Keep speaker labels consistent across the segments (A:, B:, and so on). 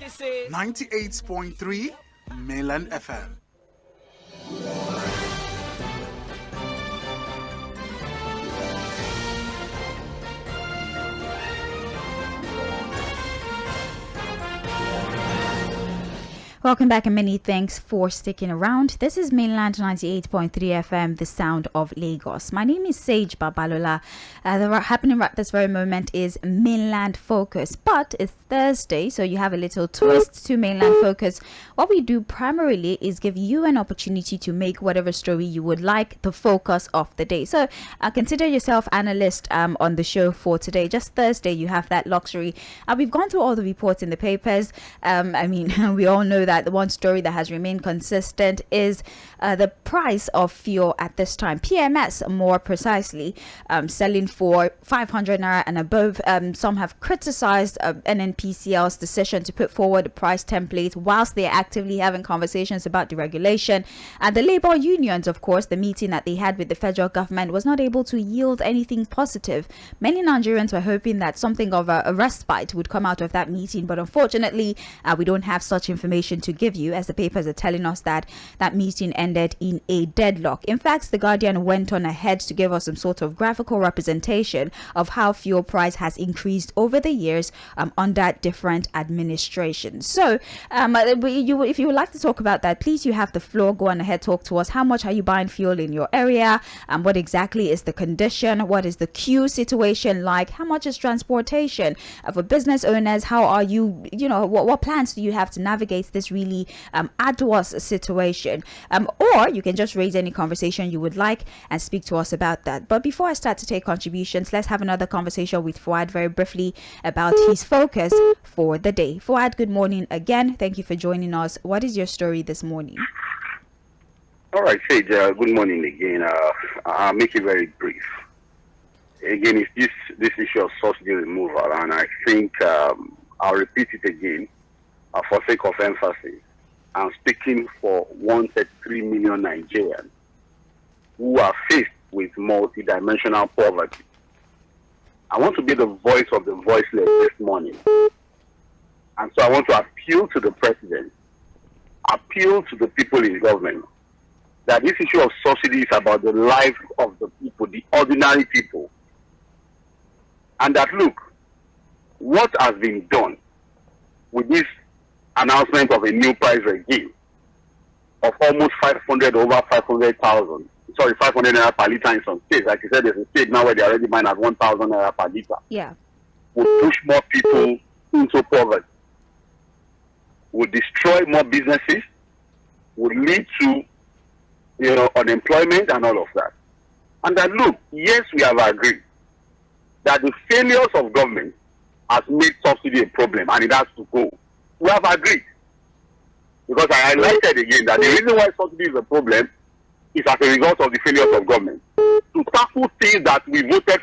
A: This is
B: 98.3 Mainland FM.
C: Welcome back and many thanks for sticking around. This is Mainland 98.3 FM, the sound of Lagos. My name is Sage Babalola. The happening right this very moment is Mainland Focus, but it's Thursday, so you have a little twist to Mainland Focus. What we do primarily is give you an opportunity to make whatever story you would like the focus of the day. So consider yourself analyst on the show for today. Just Thursday, you have that luxury. We've gone through all the reports in the papers. We all know that the one story that has remained consistent is the price of fuel at this time. PMS, more precisely, selling for 500 naira and above. Some have criticized NNPCL's decision to put forward a price template whilst they are actively having conversations about deregulation. And the labor unions, of course, the meeting that they had with the federal government was not able to yield anything positive. Many Nigerians were hoping that something of a respite would come out of that meeting, but unfortunately, we don't have such information to give you, as the papers are telling us that that meeting ended in a deadlock. In fact, the Guardian went on ahead to give us some sort of graphical representation of how fuel price has increased over the years under different administrations. So if you would like to talk about that, please, you have the floor. Go on ahead, talk to us. How much are you buying fuel in your area? What exactly is the condition? What is the queue situation like? How much is transportation for business owners? How are you, what plans do you have to navigate this really arduous situation? Or you can just raise any conversation you would like and speak to us about that. But before I start to take contributions, let's have another conversation with Fuhad very briefly about his focus for the day. Fuhad, good morning again. Thank you for joining us. What is your story this morning?
D: All right, Sage, good morning again. I'll make it very brief. Again, it's this issue of subsidy removal, and I think I'll repeat it again for sake of emphasis. I'm speaking for 133 million Nigerians who are faced with multidimensional poverty. I want to be the voice of the voiceless this morning. And so I want to appeal to the president, appeal to the people in government, that this issue of subsidy is about the life of the people, the ordinary people. And that, look, what has been done with this announcement of a new price regime of almost 500 over 500,000, 500 naira per litre in some states. Like you said, there's a state now where they already mine at 1,000 naira per litre.
C: Yeah.
D: Would push more people into poverty, would destroy more businesses, would lead to unemployment and all of that. And that, look, yes, we have agreed that the failures of government has made subsidy a problem and it has to go. We have agreed. Because I highlighted again that the reason why subsidy is a problem is as a result of the failures of government to tackle things that we voted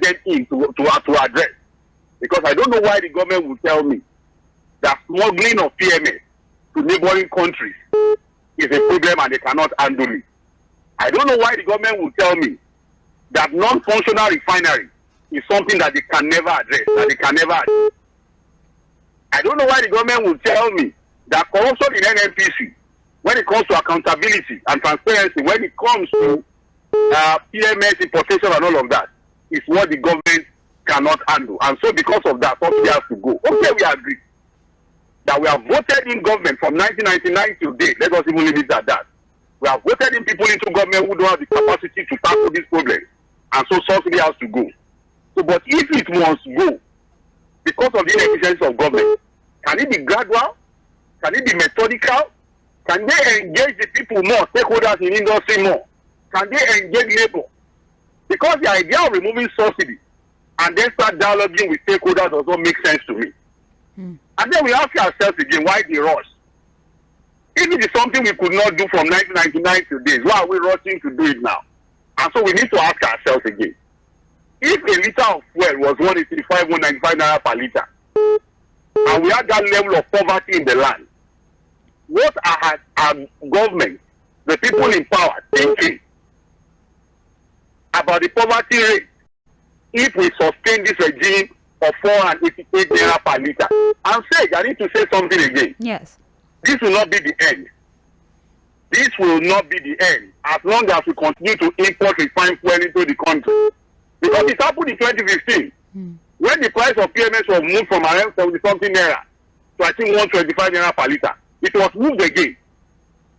D: them in to address. Because I don't know why the government will tell me that smuggling of PMS to neighboring countries is a problem and they cannot handle it. I don't know why the government will tell me that non-functional refinery is something that they can never address, I don't know why the government will tell me that corruption in NNPC, when it comes to accountability and transparency, when it comes to PMS importation and all of that, is what the government cannot handle. And so because of that, subsidy has to go. Okay, we agree that we have voted in government from 1999 till date. Let us even leave it at that. We have voted in people into government who don't have the capacity to tackle this problem. And so subsidy has to go. So, but if it must go, because of the inefficiency of government, can it be gradual? Can it be methodical? Can they engage the people more, stakeholders in industry more? Can they engage labor? Because the idea of removing subsidy and then start dialoguing with stakeholders does not make sense to me. And then we ask ourselves again, why the rush? If it is something we could not do from 1999 to this, why are we rushing to do it now? And so we need to ask ourselves again. If a liter of fuel was 185, 195 naira per liter, and we had that level of poverty in the land, what are our government, the people in power, thinking about the poverty rate if we sustain this regime of 488 naira per litre. And Sage, I need to say something again.
C: Yes.
D: This will not be the end. This will not be the end as long as we continue to import refined fuel into the country. Because it happened in 2015 when the price of PMS was moved from around 70 something naira to I think 125 naira per litre. It was moved again.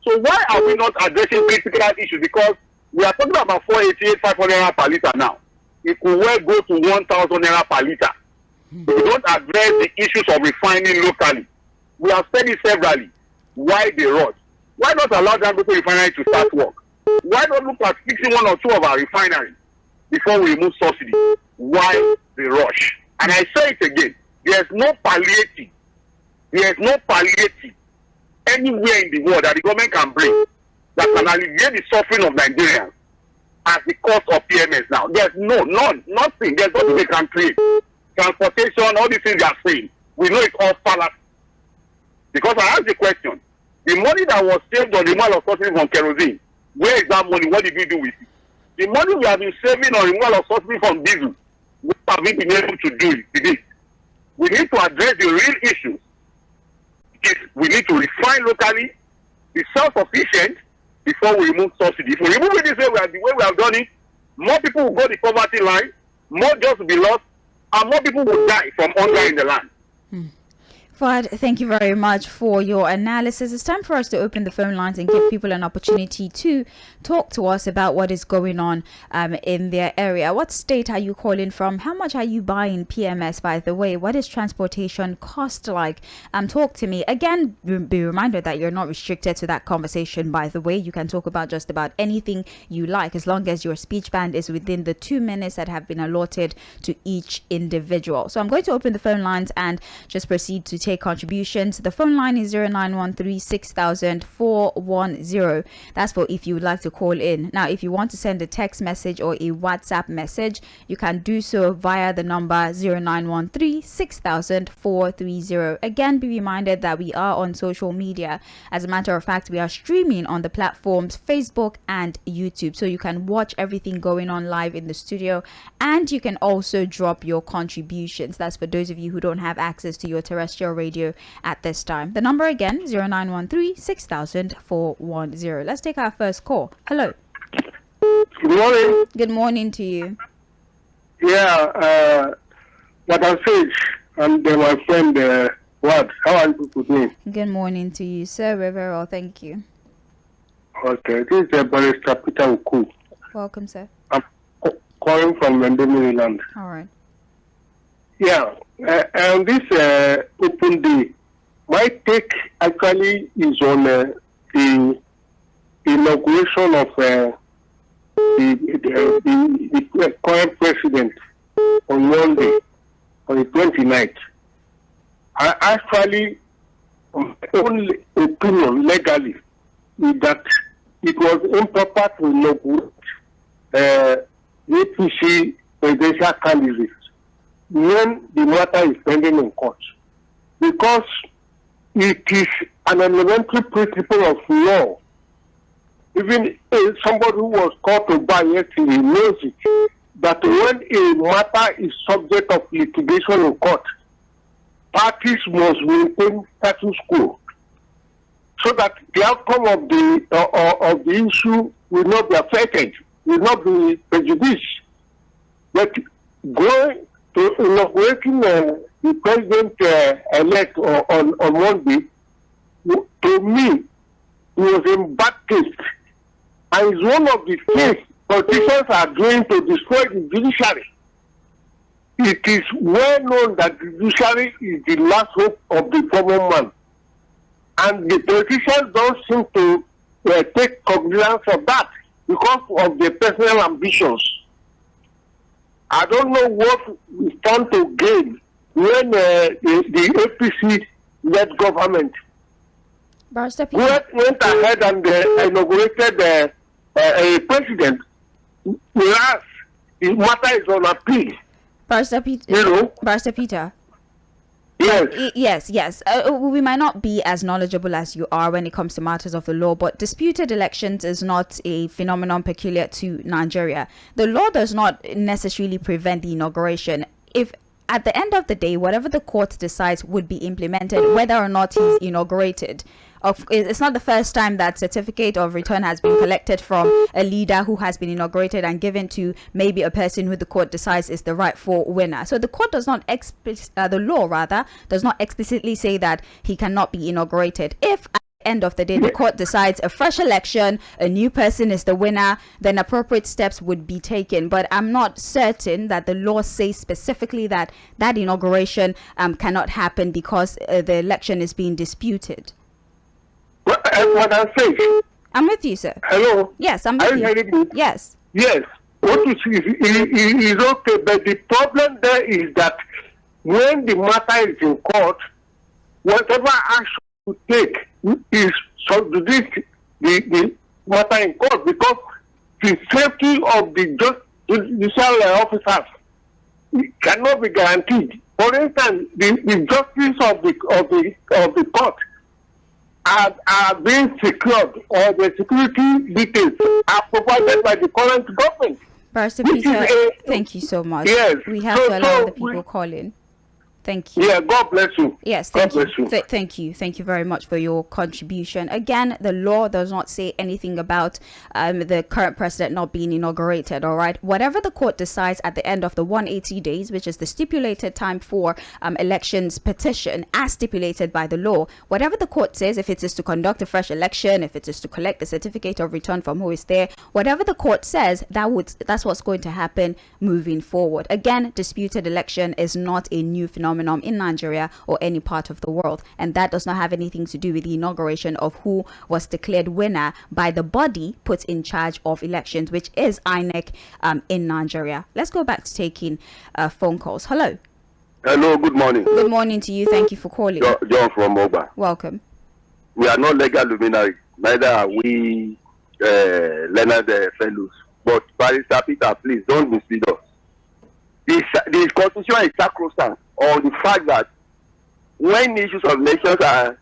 D: So why are we not addressing critical issues? Because we are talking about 488, 500 naira per litre now. It could well go to 1,000 naira per litre. If we don't address the issues of refining locally, we have said it severally. Why they rush? Why not allow Dangote refinery to start work? Why not look at fixing one or two of our refineries before we remove subsidy? Why the rush? And I say it again, there is no palliative. There is no palliative anywhere in the world that the government can bring that can alleviate the suffering of Nigerians as the cost of PMS now. There's nothing. There's nothing they can create. Transportation, all these things they are saying, we know it's all fallacy. Because I asked the question, the money that was saved on the removal of subsidy from kerosene, where is that money? What did we do with it? The money we have been saving on removal of subsidy from diesel, what have we been able to do with it? We need to address the real issues. We need to refine locally, be self-sufficient before we remove subsidy. If we remove it this way, the way we have done it, more people will go the poverty line, more jobs will be lost, and more people will die from hunger in the land.
C: Fuhad, thank you very much for your analysis. It's time for us to open the phone lines and give people an opportunity to talk to us about what is going on in their area. What state are you calling from? How much are you buying PMS, by the way? What is transportation cost like? Talk to me. Again, be reminded that you're not restricted to that conversation, by the way. You can talk about just about anything you like as long as your speech band is within the 2 minutes that have been allotted to each individual. So I'm going to open the phone lines and just proceed to take contributions. The phone line is 0913-6000-410. That's for if you would like to call in. Now, if you want to send a text message or a WhatsApp message, you can do so via the number 0913-6000-430. Again, be reminded that we are on social media. As a matter of fact, we are streaming on the platforms Facebook and YouTube, so you can watch everything going on live in the studio, and you can also drop your contributions. That's for those of you who don't have access to your terrestrial radio at this time. The number again, 0913-6000-410. Let's take our first call. Hello.
A: Good morning.
C: Good morning to you.
A: Yeah, Madam Sage and my friend Fuhad. How are you people doing?
C: Good morning to you, sir. We're very well, thank you.
A: Okay, this is Barrister Peter Uku.
C: Welcome, sir.
A: I'm calling from Maryland.
C: All right.
A: Yeah, and this open day, my take actually is on the inauguration of the current president on Monday, on the 29th. I actually, my own opinion legally, is that it was improper to inaugurate APC presidential candidates when the matter is pending in court, because it is an elementary principle of law. Even if somebody who was called to bar yesterday knows it, that when a matter is subject of litigation in court, parties must maintain status quo, so that the outcome of the issue will not be affected, will not be prejudiced. But going to inaugurating the president-elect on Monday, to me, he was in bad taste. And it's one of the things politicians are doing to destroy the judiciary. It is well known that the judiciary is the last hope of the common man. And the politicians don't seem to take cognizance of that because of their personal ambitions. I don't know what we stand to gain when the APC-led government went ahead and inaugurated a president, whereas the matter is on appeal.
C: Barrister Peter.
A: You know?
C: Barrister Peter.
A: Yes.
C: Yes. We might not be as knowledgeable as you are when it comes to matters of the law, but disputed elections is not a phenomenon peculiar to Nigeria. The law does not necessarily prevent the inauguration. If at the end of the day, whatever the court decides would be implemented, whether or not he's inaugurated. It's not the first time that certificate of return has been collected from a leader who has been inaugurated and given to maybe a person who the court decides is the rightful winner. So the court does not the law rather does not explicitly say that he cannot be inaugurated. If at the end of the day the court decides a fresh election, a new person is the winner, then appropriate steps would be taken. But I'm not certain that the law says specifically that inauguration cannot happen because the election is being disputed.
A: What I'm saying.
C: I'm with you, sir.
A: Hello.
C: Yes, I'm with you.
A: Are you hearing me?
C: Yes.
A: Yes. What you see is okay, but the problem there is that when the matter is in court, whatever action you take is subjudiced the matter in court, because the safety of the judicial officers cannot be guaranteed. For instance, the justice of the court are being secured, or the security details are provided by the current government.
C: Pastor Peter, thank you so much.
A: Yes.
C: We have to allow the people call in. Thank you.
A: Yeah, God bless you.
C: Yes, thank you. Thank you. Thank you very much for your contribution. Again, the law does not say anything about the current president not being inaugurated, all right? Whatever the court decides at the end of the 180 days, which is the stipulated time for elections petition, as stipulated by the law, whatever the court says, if it is to conduct a fresh election, if it is to collect the certificate of return from who is there, whatever the court says, that's what's going to happen moving forward. Again, disputed election is not a new phenomenon in Nigeria or any part of the world, and that does not have anything to do with the inauguration of who was declared winner by the body put in charge of elections, which is INEC in Nigeria. Let's go back to taking phone calls. Hello.
D: Good morning.
C: Good morning to you. Thank you for calling.
D: John from Oba.
C: Welcome.
D: We are not legal luminaries, neither are we learned fellows. But Barrister Peter, please don't mislead us. The constitution is sacrosanct on the fact that when issues of nations are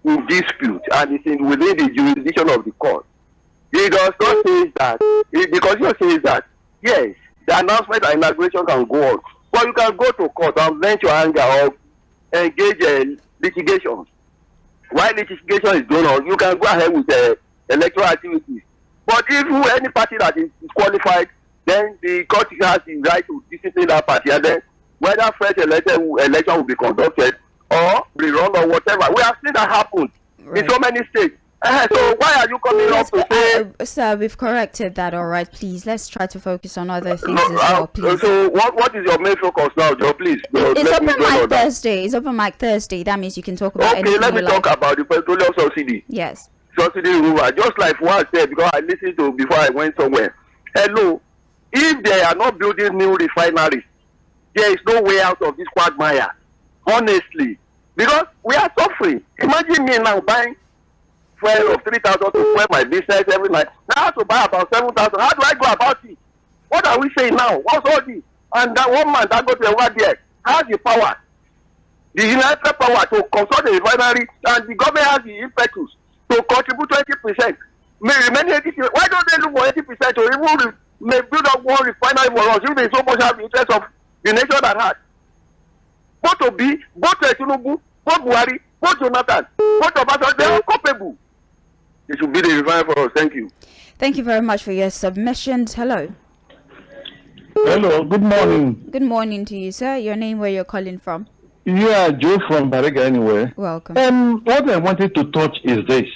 D: in dispute and it's within the jurisdiction of the court, it does not say that. The constitution says that yes, the announcement and inauguration can go on, but you can go to court and vent your anger or engage in litigation. While litigation is going on, you can go ahead with electoral activities. But if any party that is qualified, then the court has the right to discipline that party, and then whether fresh election will be conducted or rerun or whatever. We have seen that happen in so many states. So why are you coming up to say...
C: Sir, we've corrected that, all right. Please, let's try to focus on other things as well, please.
D: So what is your main focus now, Joe? Please.
C: It's open mic Thursday. It's open mic Thursday. That means you can talk about anything.
D: Okay, let me talk about the petroleum subsidy.
C: Yes.
D: Subsidy removal. Just like Fuhad said, because I listened to before I went somewhere. Hello. If they are not building new refineries, there is no way out of this quagmire. Honestly. Because we are suffering. Imagine me now buying fuel of 3,000 to fuel my business every night. Now I have to buy about 7,000. How do I go about it? What are we saying now? What's all this? And that one man that goes to over there has the power, the united power to consult the refinery, and the government has the impetus to contribute 20%. Remaining 80%. Why don't they look for 80% to even build up one refinery for us if they so much have the interest of the nation at heart? Both Obi, both Tinubu, both Buhari, both Jonathan, both Obasanjo, they are culpable. They should be the refinery for us. Thank you.
C: Thank you very much for your submissions. Hello.
E: Hello, good morning.
C: Good morning to you, sir. Your name, where you're calling from?
E: Yeah, Joe from Bariga anyway.
C: Welcome.
E: What I wanted to touch is this.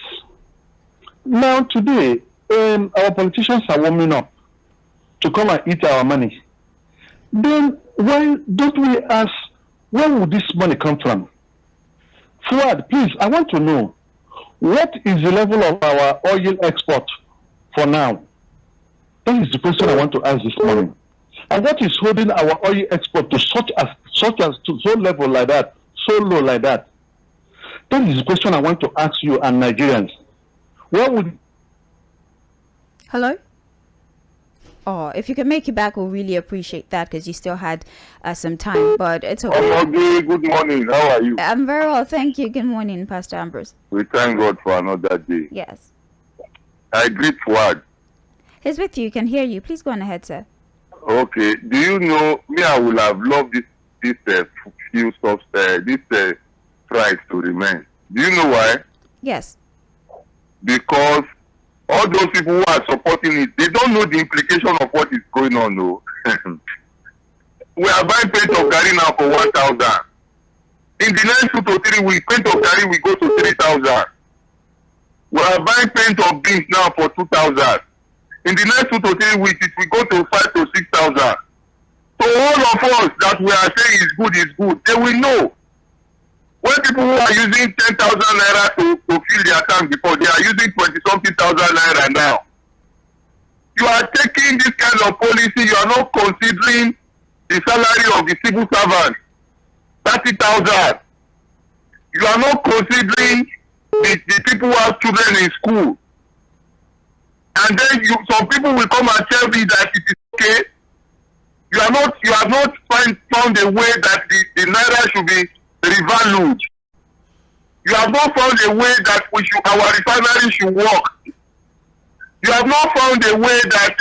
E: Now today, our politicians are warming up to come and eat our money. Then why don't we ask, where would this money come from? Fuhad, please, I want to know, what is the level of our oil export for now? That is the question I want to ask this morning. And what is holding our oil export to such as to so level like that, so low like that? That is the question I want to ask you and Nigerians. What would...
C: Hello? Oh, if you can make it back, we'll really appreciate that, because you still had some time, but it's okay.
D: Okay, good morning. How are you?
C: I'm very well, thank you. Good morning, Pastor Ambrose.
D: We thank God for another day.
C: Yes.
D: I greet Fuhad.
C: He's with you, can hear you. Please go on ahead, sir.
D: Okay. Do you know, me, I would have loved this this few this price to remain. Do you know why?
C: Yes.
D: Because all those people who are supporting it, they don't know the implication of what is going on. No. We are buying paint of Gary now for 1,000. In the next 2 to 3 weeks, paint of Gary will go to 3,000. We are buying paint of beans now for 2,000. In the next 2 to 3 weeks, it will go to 5 to 6,000. So all of us that we are saying is good, they will know. When people who are using 10,000 naira to fill their tank before, they are using 20-something thousand naira now. You are taking this kind of policy, you are not considering the salary of the civil servant, 30,000. You are not considering the people who have children in school. And then some people will come and tell me that it is okay. You have not found a way that the naira should be revalued. You have not found a way that our refinery should work. You have not found a way that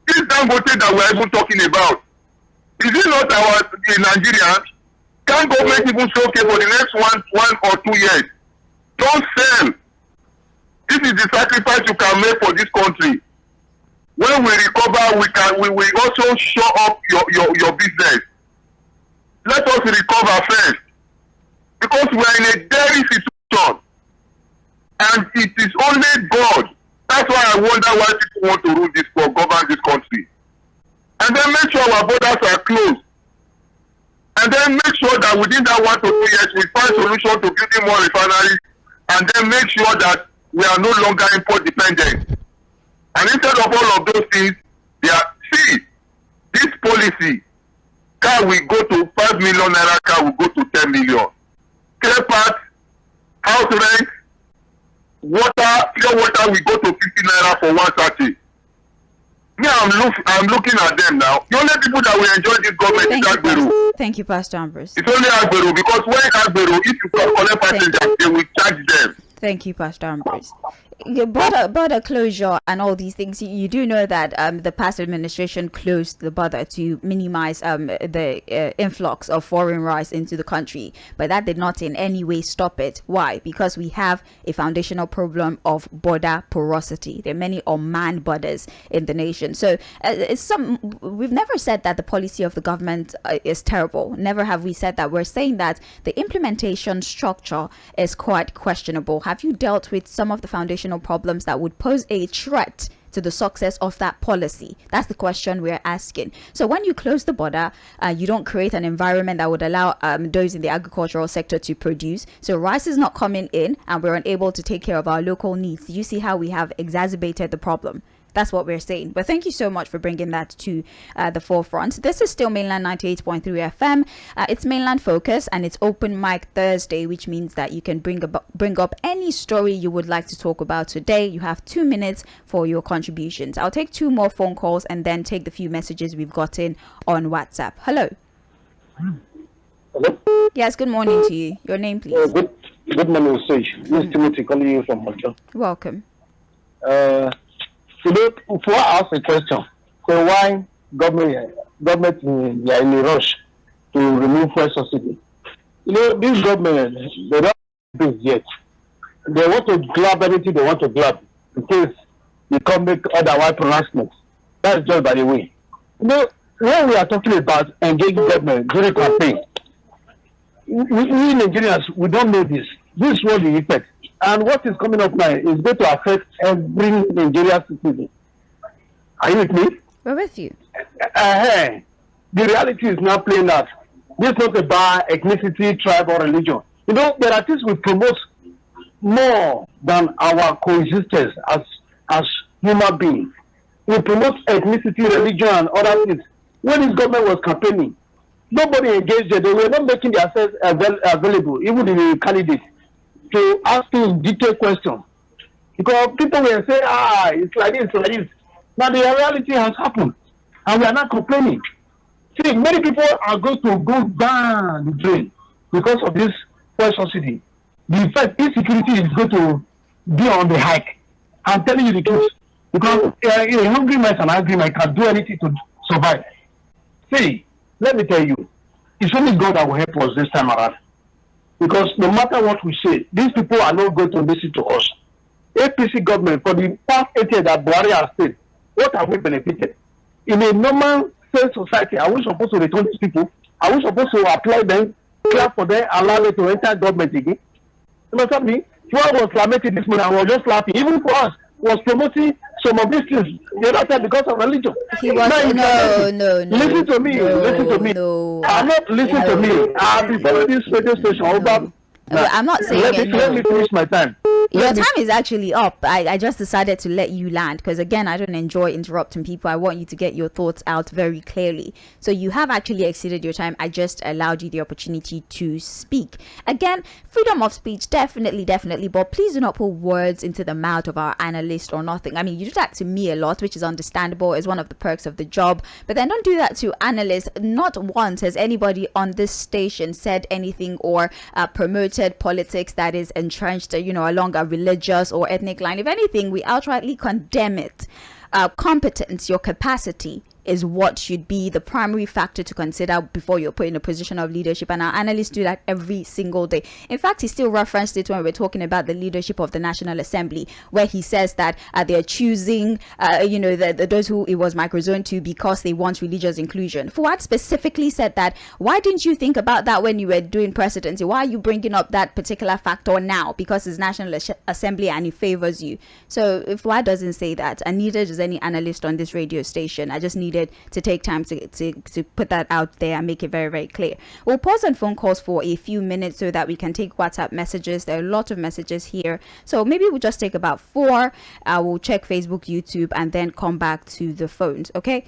D: this Dangote that we are even talking about, is it not our Nigerians? Can government even say, okay, for the next one or 2 years, don't sell. This is the sacrifice you can make for this country. When we recover, we will also show up your business. Let us recover first. Because we are in a very situation. And it is only God. That's why I wonder why people want to rule this or govern this country. And then make sure our borders are closed. And then make sure that within that 1 to 2 years, we find solution to building more refineries. And then make sure that we are no longer import dependent. And instead of all of those things, this policy, car will go to 5 million naira, car will go to 10 million. Clear parts, house rent, pure water will go to 50 naira for 1 sachet. Me, I'm looking at them now. The only people that will enjoy this government is Agbero.
C: Thank you, Pastor Ambrose.
D: It's only Agbero, because when Agbero, if you collect passengers, they will charge them.
C: Thank you, Pastor Ambrose. Border closure and all these things, you do know that the past administration closed the border to minimize the influx of foreign rice into the country, but that did not in any way stop it. Why? Because we have a foundational problem of border porosity. There are many unmanned borders in the nation. So we've never said that the policy of the government is terrible. Never have we said that. We're saying that the implementation structure is quite questionable. Have you dealt with some of the foundational problems that would pose a threat to the success of that policy? That's the question we're asking. So when you close the border, you don't create an environment that would allow those in the agricultural sector to produce. So rice is not coming in and we're unable to take care of our local needs. You see how we have exacerbated the problem. That's what we're saying. But thank you so much for bringing that to the forefront. This is still Mainland 98.3 FM. It's Mainland Focus and it's Open Mic Thursday, which means that you can bring up any story you would like to talk about today. You have 2 minutes for your contributions. I'll take 2 more phone calls and then take the few messages we've gotten on WhatsApp. Hello.
E: Hello.
C: Yes, good morning to you. Your name, please.
E: Good morning, Sage. This is Timothy calling you from Mojo.
C: Welcome.
E: Today, before I ask a question, so why government they are in a rush to remove fuel subsidy? This government, they don't have this yet. They want to grab anything they want to grab in case they can't make otherwise pronouncements. That's just by the way. When we are talking about engaging government during campaign, we Nigerians, we don't know this. This is what we expect. And what is coming up now is going to affect every Nigerian citizen. Are you with me?
C: We're with you.
E: The reality is now playing out. This is not about ethnicity, tribe, or religion. There are things we promote more than our coexistence as human beings. We promote ethnicity, religion, and other things. When this government was campaigning, nobody engaged it. They were not making themselves available, even the candidates, to asking detailed questions. Because people will say, it's like this, like this. Now the reality has happened. And we are not complaining. See, many people are going to go down the drain because of this fuel subsidy. The fact insecurity is going to be on the hike. I'm telling you the truth. Because a hungry man and an angry man can do anything to survive. See, let me tell you, it's only God that will help us this time around. Because no matter what we say, these people are not going to listen to us. APC government, for the past 8 years that Buhari has stayed, what have we benefited? In a normal fair society, are we supposed to return these people? Are we supposed to apply them, clap for them, allow them to enter government again? You know something? Fuhad was lamenting this morning and was just laughing. Even for us, was promoting some of these things the other time because of religion.
C: He was no.
E: Listen to me. Listen to me.
C: No.
E: I'm not listen to me. I've been following this radio station over.
C: I'm not saying
E: let me finish my time.
C: Your time is actually up. I just decided to let you land because, again, I don't enjoy interrupting people. I want you to get your thoughts out very clearly. So you have actually exceeded your time. I just allowed you the opportunity to speak. Again, freedom of speech, definitely. But please do not put words into the mouth of our analyst or nothing. I mean, you do that to me a lot, which is understandable. It's one of the perks of the job. But then don't do that to analysts. Not once has anybody on this station said anything or promoted politics that is entrenched, along a religious or ethnic line. If anything, we outrightly condemn it. Competence, your capacity, is what should be the primary factor to consider before you're put in a position of leadership. And our analysts do that every single day. In fact, he still referenced it when we're talking about the leadership of the National Assembly, where he says that they're choosing, those who it was microzoned to because they want religious inclusion. Fuhad specifically said that. Why didn't you think about that when you were doing presidency? Why are you bringing up that particular factor now? Because it's National Assembly and it favors you. So if Fuhad doesn't say that, and neither does any analyst on this radio station, I just needed to take time to put that out there and make it very, very clear. We'll pause on phone calls for a few minutes so that we can take WhatsApp messages. There are a lot of messages here, so maybe we'll just take about 4. We'll check Facebook, YouTube, and then come back to the phones. Okay.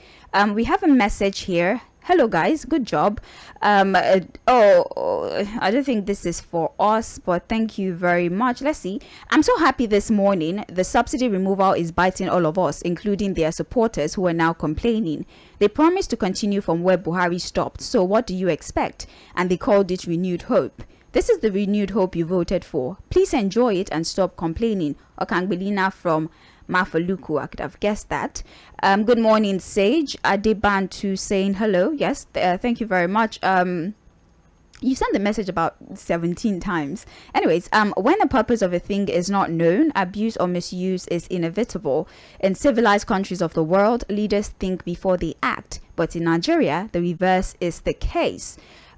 C: We have a message here. Hello guys, good job. I don't think this is for us, but thank you very much. Let's see. I'm so happy this morning. The subsidy removal is biting all of us, including their supporters who are now complaining. They promised to continue from where Buhari stopped, so what do you expect? And they called it renewed hope. This is the renewed hope you voted for. Please enjoy it and stop complaining. Okangbelina from Mafaluku, I could have guessed that. Good morning, Sage. Adebantu saying hello. Yes, thank you very much. You sent the message about 17 times. Anyways, when the purpose of a thing is not known, abuse or misuse is inevitable. In civilized countries of the world, leaders think before they act. But in Nigeria, the reverse is the case.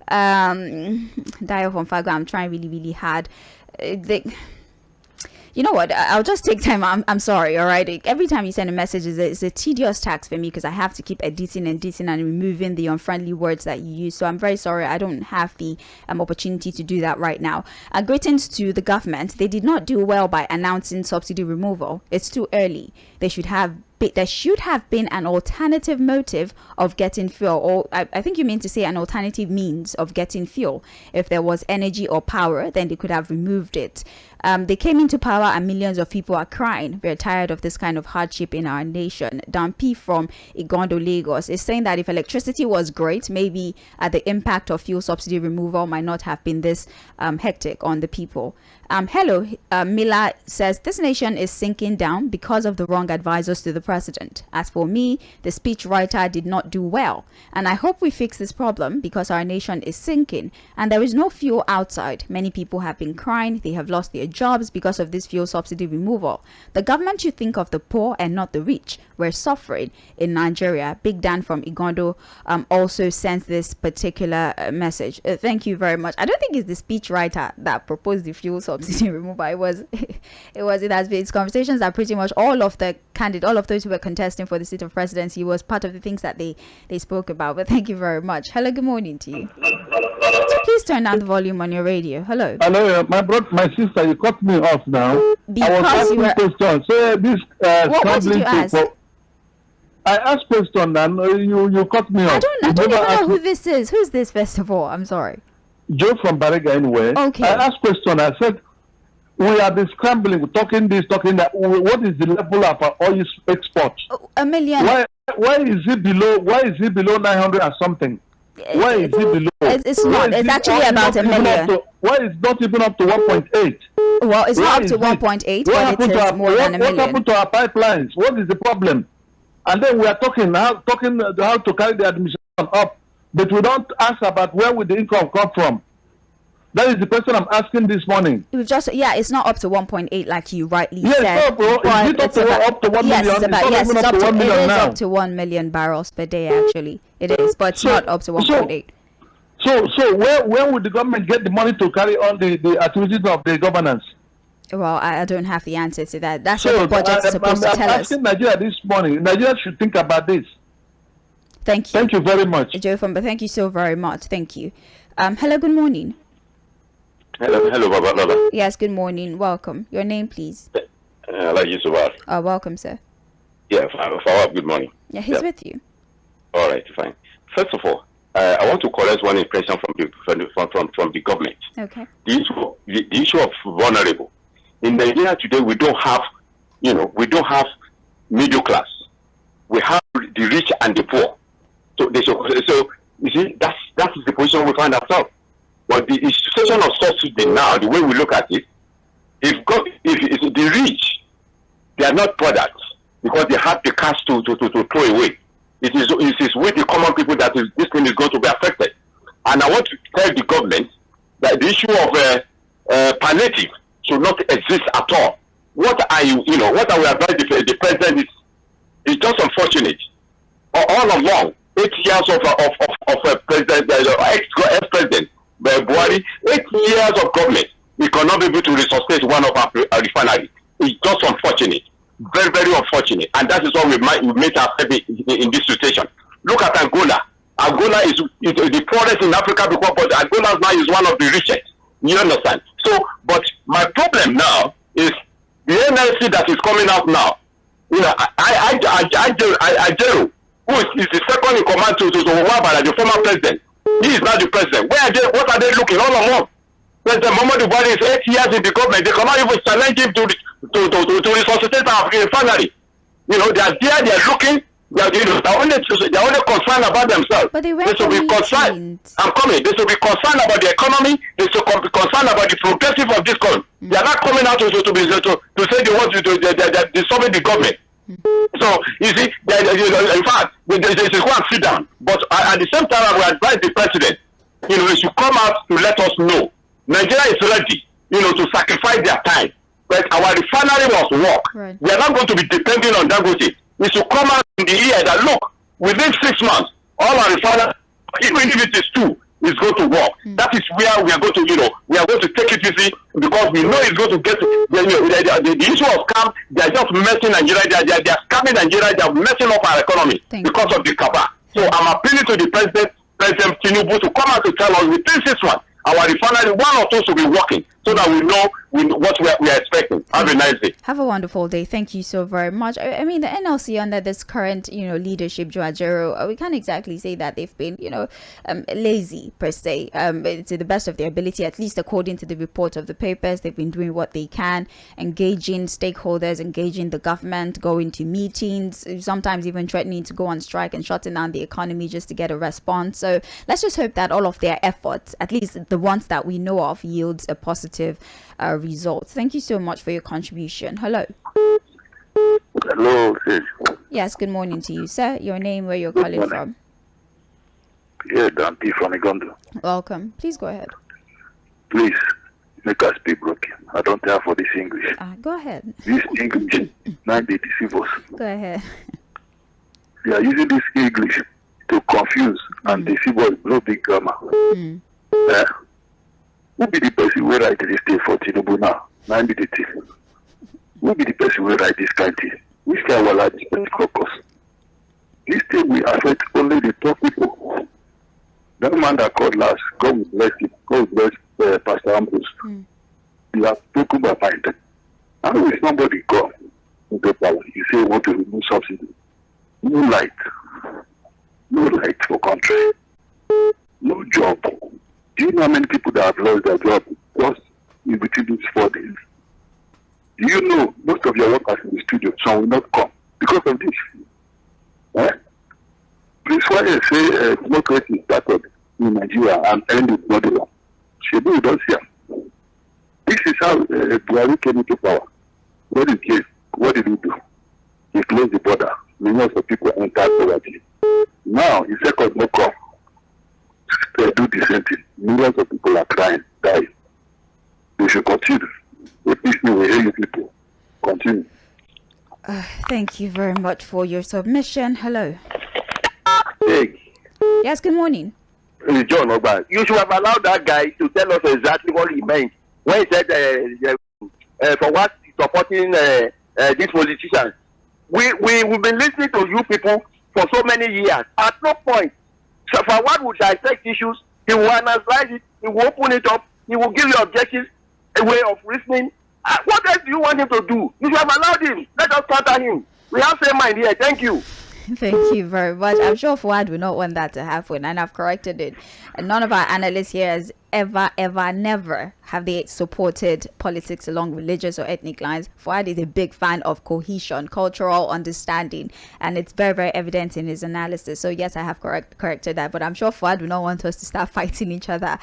C: Dio from Fago, I'm trying really, really hard. You know what? I'll just take time. I'm sorry. All right. Every time you send a message, it's a tedious task for me because I have to keep editing and removing the unfriendly words that you use. So I'm very sorry. I don't have the opportunity to do that right now. Greetings to the government. They did not do well by announcing subsidy removal. It's too early. There should have been an alternative motive of getting fuel, or I think you mean to say an alternative means of getting fuel. If there was energy or power, then they could have removed it. They came into power and millions of people are crying. We're tired of this kind of hardship in our nation. Dampi from Igondo, Lagos is saying that if electricity was great, maybe the impact of fuel subsidy removal might not have been this hectic on the people. Hello, Mila says this nation is sinking down because of the wrong advisors to the president. As for me, the speechwriter did not do well, and I hope we fix this problem because our nation is sinking and there is no fuel outside. Many people have been crying. They have lost their jobs because of this fuel subsidy removal. The government should think of the poor and not the rich. We're suffering in Nigeria. Big Dan from Igondo also sent this particular message. Thank you very much. I don't think it's the speechwriter that proposed the fuel subsidy removal. It has been conversations that pretty much all of those who were contesting for the seat of presidency was part of the things that they spoke about. But thank you very much. Hello, good morning to you. Please turn down the volume on your radio. Hello.
E: Hello, my sister, you cut me off now.
C: Because you were...
E: question. So this
C: what did you ask?
E: I asked question and you cut me off.
C: I don't even know who this is. Who's this, first of all? I'm sorry.
E: Joe from Barriga anyway.
C: Okay.
E: I asked question. I said, we are been scrambling, talking this, talking that. What is the level of our oil export?
C: $1 million.
E: Why is it below? Why is it below 900 or something? Why is it below?
C: It's not. It's actually about $1 million.
E: Why is not even up to 1.8?
C: Well, it's not up to 1.8, but it is more than $1 million.
E: What happened to our pipelines? What is the problem? And then we are talking how to carry the administration up but we don't ask about where would the income come from. That is the question I'm asking this morning.
C: We've just it's not up to 1.8 like you rightly
E: Yes,
C: said.
E: no, bro.
C: But
E: Is it up to 1
C: yes,
E: million?
C: it's about,
E: It's not even up to 1 million
C: it is
E: now.
C: up to 1 million barrels per day. Actually, it is, but it's not up to 1.8.
E: So where would the government get the money to carry on the activities of the governance?
C: Well, I don't have the answer to that. That's what the budget is supposed to tell us.
E: I'm asking Nigeria this morning. Nigeria should think about this.
C: Thank you.
E: Thank you very much.
C: Joe Fumba, thank you so very much. Thank you. Hello, good morning.
D: Hello, Babalola.
C: Yes, good morning. Welcome. Your name, please.
D: Like you, Fuhad.
C: Welcome, sir.
D: Yeah, Fuhad, good morning.
C: Yeah, he's with you.
D: All right, fine. First of all, I want to correct one impression from the government.
C: Okay.
D: The issue of vulnerable. In Nigeria today, we don't have middle class. We have the rich and the poor. So you see, that is the position we find ourselves. But the institution of subsidy now, the way we look at it, if the rich, they are not products because they have the cash to throw away. It is with the common people that this thing is going to be affected. And I want to tell the government that the issue of palliative should not exist at all. What I will advise the president is just unfortunate. All along, 8 years of president, ex-president Buhari, 8 years of government, we cannot be able to resuscitate one of our refineries. It's just unfortunate. Very, very unfortunate. And that is why we made ourselves in this situation. Look at Angola. Angola is the poorest in Africa because but Angola now is one of the richest. You understand? So, but my problem now is the NLC that is coming out now. You know, Ajero, who is the second in command to Wabara, the former president. He is now the president. What are they looking all along? President Muhammadu Buhari is 8 years in the government. They cannot even challenge him to resuscitate our refinery. You know, they are there, they are looking. They're only concerned about themselves.
C: But they
D: should be concerned. I'm coming. They should be concerned about the economy. They should be concerned about the progressive of this country. They are not coming out to say they want to dissolve the government. So you see, in fact, they should go and sit down. But at the same time, I will advise the president. You know, they should come out to let us know Nigeria is ready. You know, to sacrifice their time. But our refinery must work.
C: Right.
D: We are not going to be depending on Dangote. We should come out in the year that look, within 6 months, all our refineries, even if it is 2, is going to work. That is where we are going to, we are going to take it easy because we know it's going to get the issue of scam. They are just messing Nigeria. They are scamming Nigeria. They are messing up our economy because of the cabal. So I'm appealing to the President Tinubu to come out to tell us within 6 months, our refinery, 1 or 2 should be working so that we know what we are expecting. Have a nice day.
C: Have a wonderful day. Thank you so very much. I mean, the NLC under this current, leadership, Joajero, we can't exactly say that they've been, lazy per se. To the best of their ability, at least according to the report of the papers, they've been doing what they can, engaging stakeholders, engaging the government, going to meetings, sometimes even threatening to go on strike and shutting down the economy just to get a response. So let's just hope that all of their efforts, at least the ones that we know of, yields a positive result. Thank you so much for your contribution. Hello.
F: Hello, sis.
C: Yes, good morning to you, sir. Your name, where you're calling from?
F: Yeah, Dante from Igondo.
C: Welcome. Please go ahead.
F: Please, make us speak broken. I don't care for this English.
C: Go ahead.
F: This English, now they deceive us.
C: Go ahead.
F: They are using this English to confuse and deceive us. No big grammar. Who be the person who write this thing for Tinubu now? Now be the thing. Who be the person who write this kind of thing? Which kind of like this caucus? This thing will affect only the top people. That man that called last, God bless him. God bless Pastor Ambrose. You have spoken my mind. How will somebody come into power? You say you want to remove subsidy. No light. No light for country. No job. Do you know how many people that have lost their job just in between these 4 days? Do you know most of your workers in the studio, some will not come because of this? Please, why I say democracy started in Nigeria and ended not the one. Shebu, you don't see him. This is how Buhari came into power. What did he do? He closed the border. Millions of people entered poverty. Now, his record no come. they do the same thing. Millions of people are crying, dying. They should continue. If this new way, you people continue.
C: Thank you very much for your submission. Hello.
D: Hey,
C: Yes, good morning.
D: John Ogba, you should have allowed that guy to tell us exactly what he meant when he said for what he's supporting these politicians. We've been listening to you people for so many years. At no point, so for what would dissect issues, he will analyze it, he will open it up, he will give you objectives, a way of reasoning. What else do you want him to do? You should have allowed him. Let us counter him. We have same mind here. Thank you.
C: Thank you very much. I'm sure Fuhad will not want that to happen, and I've corrected it. And none of our analysts here has never have they supported politics along religious or ethnic lines. Fuhad is a big fan of cohesion, cultural understanding, and it's very, very evident in his analysis. So yes, I have corrected that, but I'm sure Fuhad will not want us to start fighting each other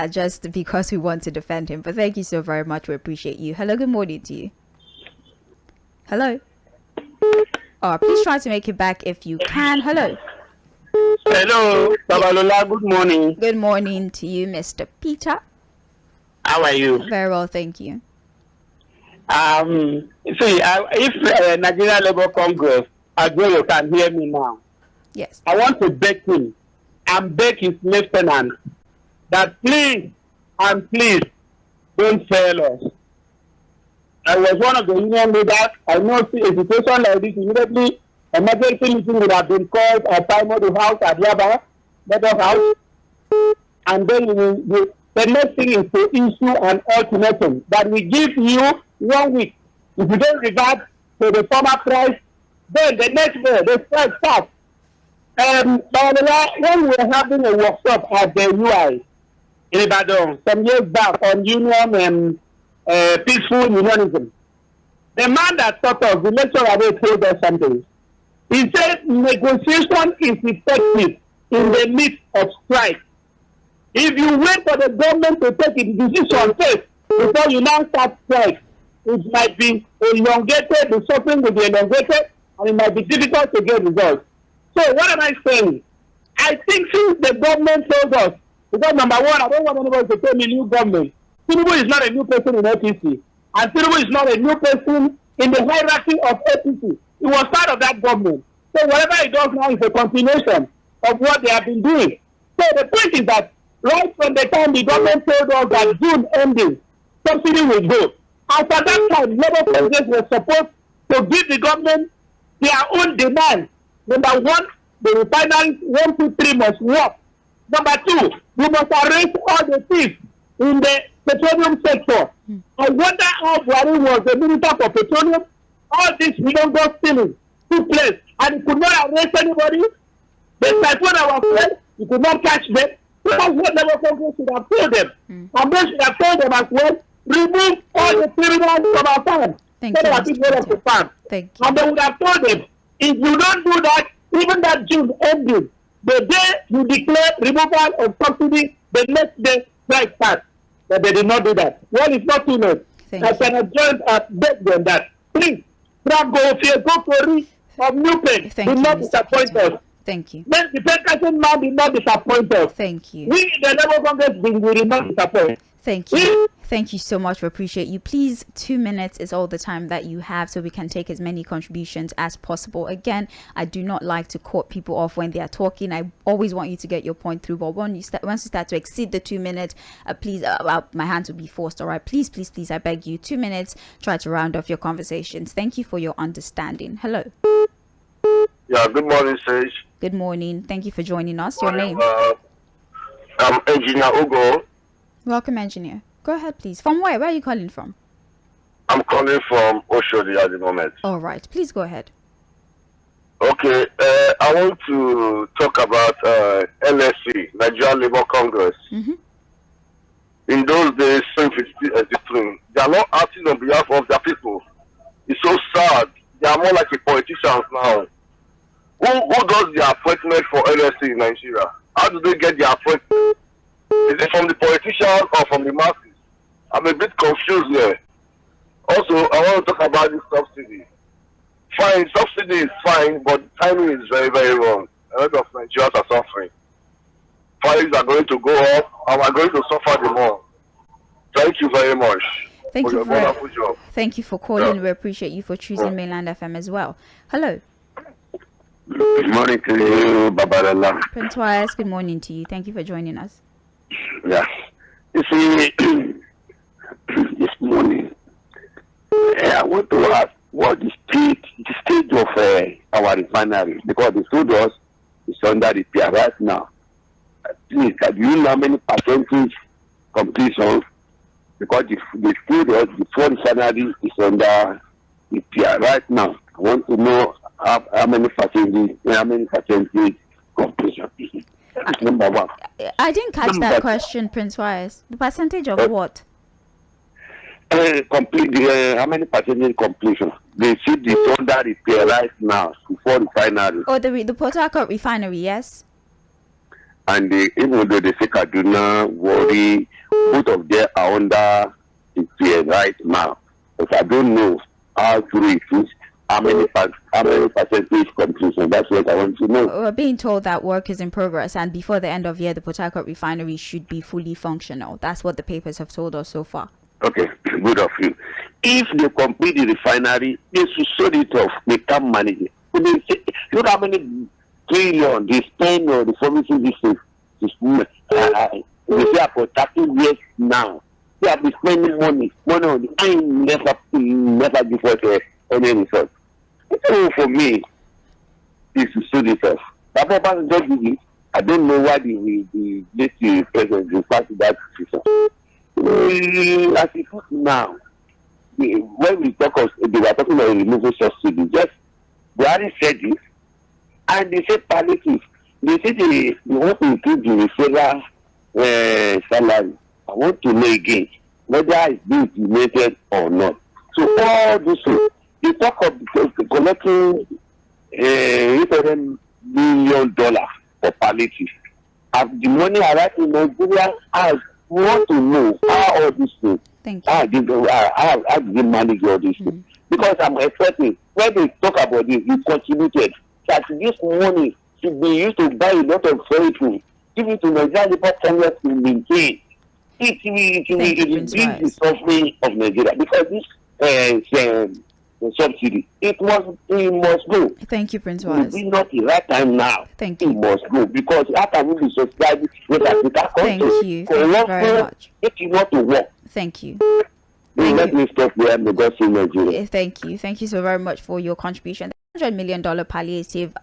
C: just because we want to defend him. But thank you so very much. We appreciate you. Hello, good morning to you. Hello. Please try to make it back if you can. Hello.
G: Hello, Babalola. Good morning.
C: Good morning to you, Mr. Peter.
G: How are you?
C: Very well, thank you.
G: If Nigeria Labour Congress, you can hear me now.
C: Yes.
G: I want to beg him and beg his lieutenant that please and please don't fail us. I was one of the union leaders. I know a situation like this immediately. Emergency meeting would have been called at Taimodu House at Yaba, Meadow House. And then the next thing is to issue an ultimatum that we give you 1 week. If you don't revert to the former price, then the next day the strike starts. When we were having a workshop at the UI in Ibadan some years back on union and peaceful unionism, the man that taught us, the lecturer, they told us something. He said negotiation is effective in the midst of strike. If you wait for the government to take a decision first before you now start strike, it might be elongated, the suffering will be elongated, and it might be difficult to get results. So what am I saying? I think since the government told us, because number one, I don't want anybody to tell me new government. Tinubu is not a new person in APC, and Tinubu is not a new person in the hierarchy of APC. He was part of that government. So whatever he does now is a continuation of what they have been doing. So the point is that right from the time the government told us that June ending, subsidy will go. After that time, Labour Congress was supposed to give the government their own demand. Number one, the refineries 1, 2, 3 must work. Number two, we must arrest all the thieves in the petroleum sector. I wonder how Buhari was the Minister for Petroleum. All this million gold stealing took place, and he could not arrest anybody. The typhoon that was fled, he could not catch them. So that's what Labour Congress should have told them. And they should have told them as well, remove all the criminals from our farm.
C: Thank you, Mr. Peter. Thank you.
G: And they would have told them, if you don't do that, even that June ending, the day you declare removal of subsidy, the next day strike starts. But they did not do that. Well, it's not too late. I can join beg them that please, go for of new pen. Do not disappoint us.
C: Thank you.
G: Then the President man did not disappoint us.
C: Thank you.
G: We, the Labour Congress, will not disappoint.
C: Thank you. Thank you so much. We appreciate you. Please, 2 minutes is all the time that you have, so we can take as many contributions as possible. Again, I do not like to cut people off when they are talking. I always want you to get your point through. But once you start to exceed the 2 minutes, please, my hands will be forced. All right, please, I beg you. 2 minutes. Try to round off your conversations. Thank you for your understanding. Hello.
F: Yeah. Good morning, Sage.
C: Good morning. Thank you for joining us. Your name?
F: I'm Engineer Ugo.
C: Welcome, engineer. Go ahead, please. From where? Where are you calling from?
F: I'm calling from Oshodi at the moment.
C: All right. Please go ahead.
F: Okay. I want to talk about NSC, Nigeria Labour Congress. In those days, they are not acting on behalf of their people. It's so sad. They are more like a politicians now. Who does the appointment for NSC in Nigeria? How do they get the appointment? Is it from the politicians or from the masses? I'm a bit confused here. Also, I want to talk about this subsidy. Fine, subsidy is fine, but timing is very, very wrong. A lot of Nigerians are suffering. prices are going to go up, and we're going to suffer the more. Thank you very much.
C: Thank you
F: for your wonderful job.
C: Thank you for calling.
F: Yeah.
C: We appreciate you for choosing Mainland FM as well. Hello.
F: Good morning to you, Babalola.
C: Prince Wise, good morning to you. Thank you for joining us.
F: Yeah. You see, this morning, I want to ask what the state of our refinery, because they told us it's under repair right now. Please, do you know how many percentage completion? Because they told us the full refinery is under repair right now. I want to know how many percentage completion. That's number one.
C: I didn't catch that question, Prince Wise. The percentage of what?
F: How many percentage completion? They see the under repair right now before refinery.
C: Oh, the Port Harcourt refinery, yes.
F: And even though they say Kaduna, Warri, both of them are under repair right now. But I don't know how true it is. How many percentage completion? That's what I want to know.
C: We're being told that work is in progress, and before the end of the year, the Port Harcourt refinery should be fully functional. That's what the papers have told us so far.
F: Okay, good of you. If they complete the refinery, they should sort it off. They can't manage it. Look how many trillion they spend on reforming this thing. They say for 30 years now. They have been spending money on it. I never give us any result. So for me, they should sort it off. I don't know why the late president will pass that decision. As it is now, when we talk of, they were talking about removing subsidy. Just Buhari said this, and they said palliative. They said they want to increase the referral salary. I want to know again whether it's being implemented or not. So all this, they talk of collecting $800 million for palliative. The money arriving in Nigeria has. We want to know how all these things, how do they manage all these things? Because I'm expecting, when they talk about this, you contributed that this money should be used to buy a lot of vehicles, give it to Nigeria Labour Congress to maintain. It will reduce the suffering of Nigeria, because this subsidy, it must go.
C: Thank you, Prince Wise.
F: It's not the right time now.
C: Thank you.
F: It must go, because how can we be subscribed with Africa countries?
C: Thank you. Thank you very much.
F: It is not to work.
C: Thank you.
F: Let me stop there and go see Nigeria.
C: Thank you. Thank you so very much for your contribution. $100 million palliative.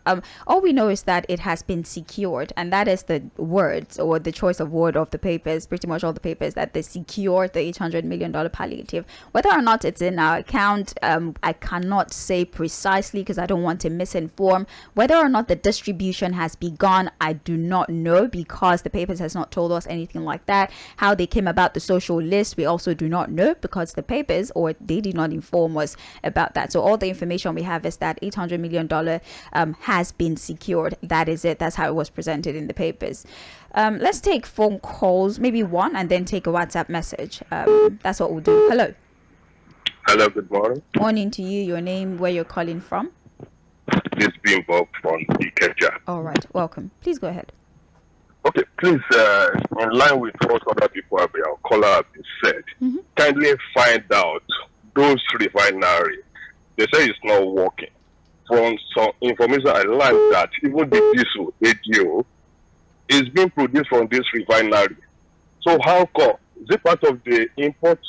C: All we know is that it has been secured, and that is the words or the choice of word of the papers, pretty much all the papers, that they secured the $800 million palliative. Whether or not it's in our account, I cannot say precisely because I don't want to misinform. Whether or not the distribution has begun, I do not know, because the papers has not told us anything like that. How they came about the social list, we also do not know, because the papers, or they did not inform us about that. So all the information we have is that $800 million has been secured. That is it. That's how it was presented in the papers. Let's take phone calls, maybe one, and then take a WhatsApp message. That's what we'll do. Hello.
F: Hello, good morning.
C: Morning to you. Your name, where you're calling from?
F: This being Bob from Ikeja.
C: All right. Welcome. Please go ahead.
F: Okay, please, in line with what other people have been, our caller have been said, kindly find out those refineries. They say it's not working. From some information I learned that even the diesel, ADO, is being produced from this refinery. So how come? Is it part of the import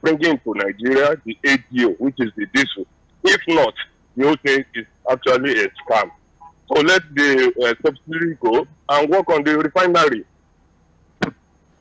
F: bringing to Nigeria the ADO, which is the diesel? If not, the whole thing is actually a scam. So let the subsidy go and work on the refinery.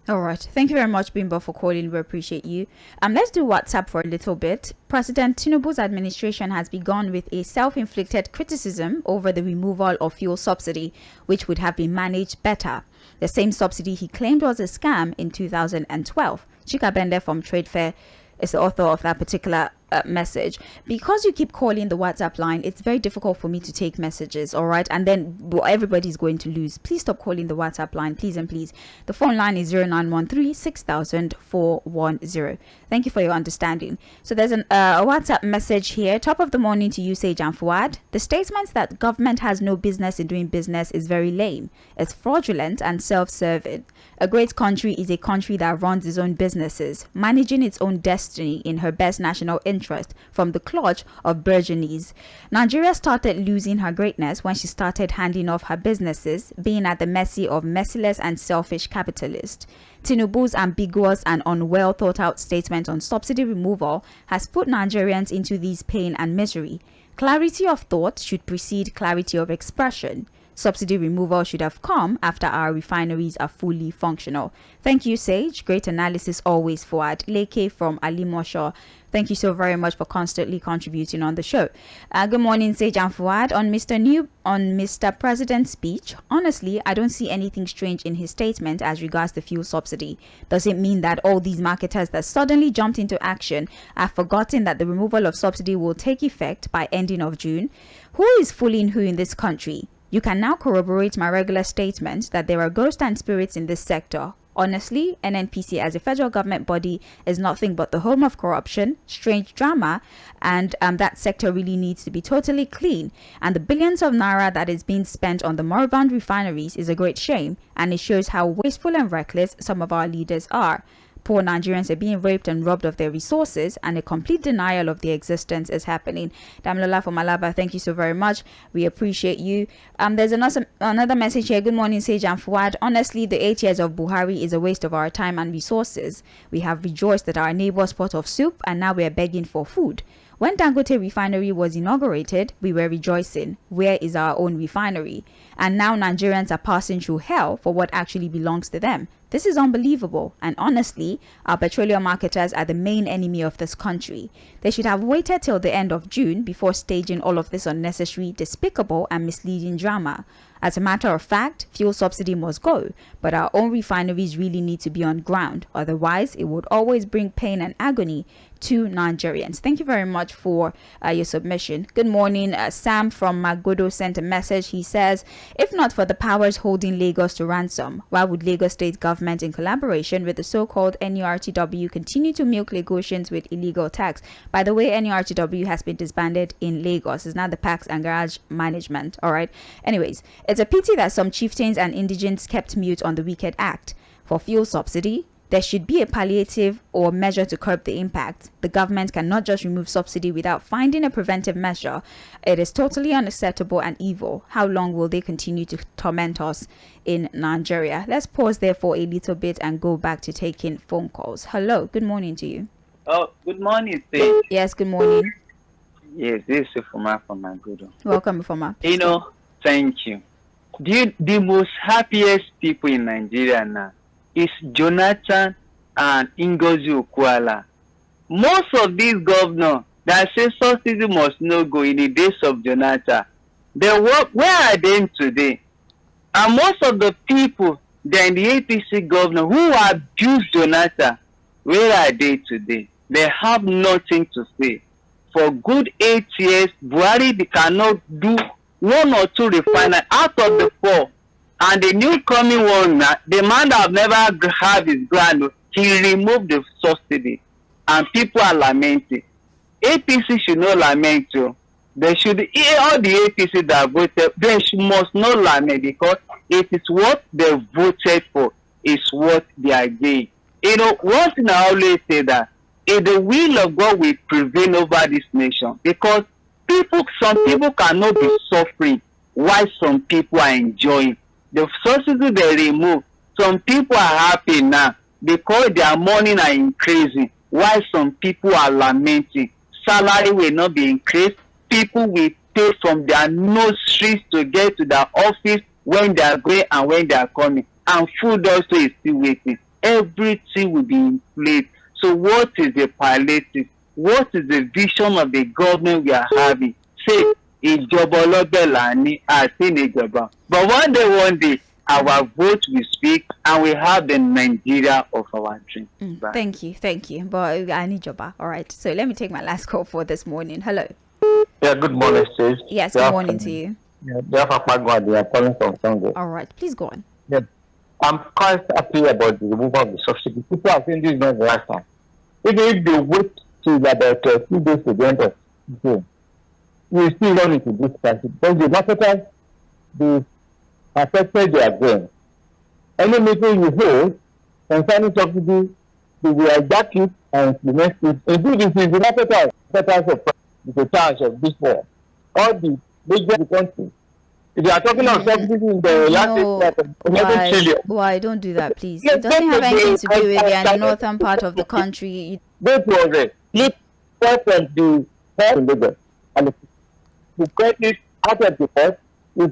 C: All right. Thank you very much, Bimbo, for calling. We appreciate you. Let's do WhatsApp for a little bit. President Tinubu's administration has begun with a self-inflicted criticism over the removal of fuel subsidy, which would have been managed better. The same subsidy he claimed was a scam in 2012. Chika Bende from Trade Fair is the author of that particular message. Because you keep calling the WhatsApp line, it's very difficult for me to take messages, all right? And then everybody's going to lose. Please stop calling the WhatsApp line, please and please. The phone line is 0913 6000 410. Thank you for your understanding. So there's a WhatsApp message here. Top of the morning to you, Sage and Fuhad. The statement that government has no business in doing business is very lame. It's fraudulent and self-serving. A great country is a country that runs its own businesses, managing its own destiny in her best national interest from the clutch of burgeonees. Nigeria started losing her greatness when she started handing off her businesses, being at the mercy of merciless and selfish capitalists. Tinubu's ambiguous and unwell thought out statement on subsidy removal has put Nigerians into this pain and misery. Clarity of thought should precede clarity of expression. Subsidy removal should have come after our refineries are fully functional. Thank you, Sage. Great analysis always, Fuhad. Leke from Alimosho. Thank you so very much for constantly contributing on the show. Good morning, Sage and Fuhad. On Mr. President's speech, honestly, I don't see anything strange in his statement as regards the fuel subsidy. Does it mean that all these marketers that suddenly jumped into action have forgotten that the removal of subsidy will take effect by ending of June? Who is fooling who in this country? You can now corroborate my regular statement that there are ghosts and spirits in this sector. Honestly, NNPC as a federal government body is nothing but the home of corruption, strange drama, and that sector really needs to be totally clean. And the billions of naira that is being spent on the moribund refineries is a great shame, and it shows how wasteful and reckless some of our leaders are. Poor Nigerians are being raped and robbed of their resources, and a complete denial of their existence is happening. Damilola from Malaba, thank you so very much. We appreciate you. There's another message here. Good morning, Sage and Fuhad. Honestly, the 8 years of Buhari is a waste of our time and resources. We have rejoiced at our neighbor's pot of soup, and now we are begging for food. When Dangote refinery was inaugurated, we were rejoicing. Where is our own refinery? And now Nigerians are passing through hell for what actually belongs to them. This is unbelievable, and honestly, our petroleum marketers are the main enemy of this country. They should have waited till the end of June before staging all of this unnecessary, despicable, and misleading drama. As a matter of fact, fuel subsidy must go, but our own refineries really need to be on ground. Otherwise, it would always bring pain and agony to Nigerians. Thank you very much for your submission. Good morning. Sam from Magodo sent a message. He says, if not for the powers holding Lagos to ransom, why would Lagos State government in collaboration with the so-called NURTW continue to milk Lagosians with illegal tax? By the way, NURTW has been disbanded in Lagos. It's now the Parks and Garage Management. All right. Anyways, it's a pity that some chieftains and indigents kept mute on the wicked act. For fuel subsidy, there should be a palliative or measure to curb the impact. The government cannot just remove subsidy without finding a preventive measure. It is totally unacceptable and evil. How long will they continue to torment us in Nigeria? Let's pause there for a little bit and go back to taking phone calls. Hello, good morning to you.
H: Oh, good morning, Sage.
C: Yes, good morning.
H: Yes, this is Ifoma from Magodo.
C: Welcome, Ifoma.
H: Thank you. The most happiest people in Nigeria now is Jonathan and Ngozi Okwala. Most of these governors that say subsidy must not go in the days of Jonathan, where are they today? And most of the people that in the APC governor who abused Jonathan, where are they today? They have nothing to say. For good 8 years, Buhari cannot do 1 or 2 refineries out of the 4. And the new coming one, the man that never have his grant, he removed the subsidy. And people are lamenting. APC should not lament too. They should, all the APC that voted, they must not lament because it is what they voted for, is what they are doing. One thing I always say that, the will of God will prevail over this nation because some people cannot be suffering while some people are enjoying. The subsidy they remove, some people are happy now because their money are increasing while some people are lamenting. Salary will not be increased. People will pay from their nurseries to get to their office when they are going and when they are coming. And food also is still waiting. Everything will be in place. So what is the palliative? What is the vision of the government we are having? Say, ìjọba ọlọ́bẹ̀ là ní àti níjọba. But one day, our vote will speak, and we have the Nigeria of our dream.
C: Thank you. But I need your back. All right. So let me take my last call for this morning. Hello.
I: Yeah, good morning, Steve.
C: Yes, good morning to you.
I: Yeah, they are calling from Congo.
C: All right, please go on.
I: Yeah. I'm quite happy about the removal of the subsidy. People are saying this is not the last time. Even if they wait till about 2 days to the end of June, we still run into this crisis because the marketers, they affected their grain. Any meeting you hold concerning subsidy, they will hijack it and implement it. Indeed, it is the marketers of the charge of this war. All the major countries. If you are talking of subsidy in the last trillion.
C: Why don't do that, please? It doesn't have anything to do with the northern part of the country.
I: Go to Ore, flip from the port in Lagos, and the credit out of the port is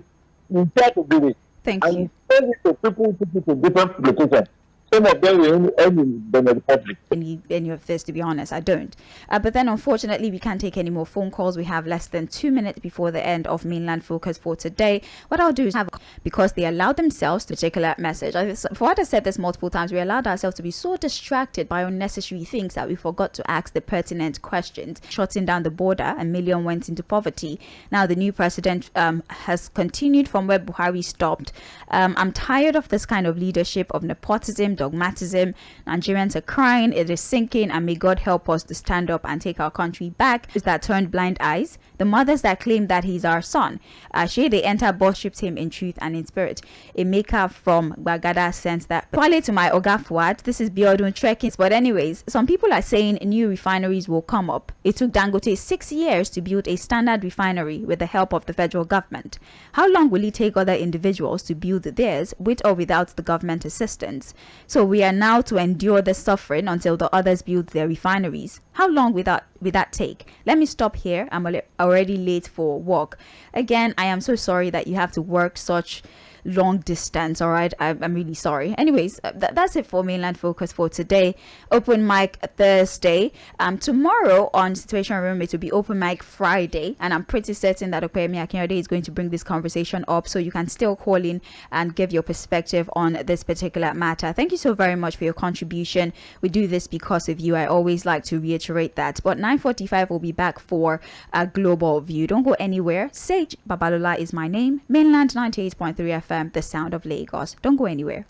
I: try to do it.
C: Thank you.
I: And send it to people to different locations. Some of them will end in the Republic.
C: Any of this, to be honest, I don't. But then, unfortunately, we can't take any more phone calls. We have less than 2 minutes before the end of Mainland Focus for today. What I'll do is because they allowed themselves to particular message. Fuhad has said this multiple times. We allowed ourselves to be so distracted by unnecessary things that we forgot to ask the pertinent questions. Shutting down the border, 1 million went into poverty. Now the new president has continued from where Buhari stopped. I'm tired of this kind of leadership, of nepotism, dogmatism. Nigerians are crying, it is sinking, and may God help us to stand up and take our country back. Is that turned blind eyes? The mothers that claim that he's our son, they enter worshipped him in truth and in spirit. A maker from Bagada sends that. Probably to my Oga Fuhad, this is Biodun trekking. But anyways, some people are saying new refineries will come up. It took Dangote 6 years to build a standard refinery with the help of the federal government. How long will it take other individuals to build theirs with or without the government assistance? So we are now to endure the suffering until the others build their refineries. How long will that take? Let me stop here. I'm already late for work. Again, I am so sorry that you have to work such long distance. All right, I'm really sorry. Anyways, that's it for Mainland Focus for today. Open mic Thursday. Tomorrow on Situation Room it will be open mic Friday, and I'm pretty certain that Opeyemi Akinyode is going to bring this conversation up, so you can still call in and give your perspective on this particular matter. Thank you so very much for your contribution. We do this because of you. I always like to reiterate that. But 9:45 will be back for a global view. Don't go anywhere. Sage Babalola is my name. Mainland 98.3 FM, the sound of Lagos. Don't go anywhere.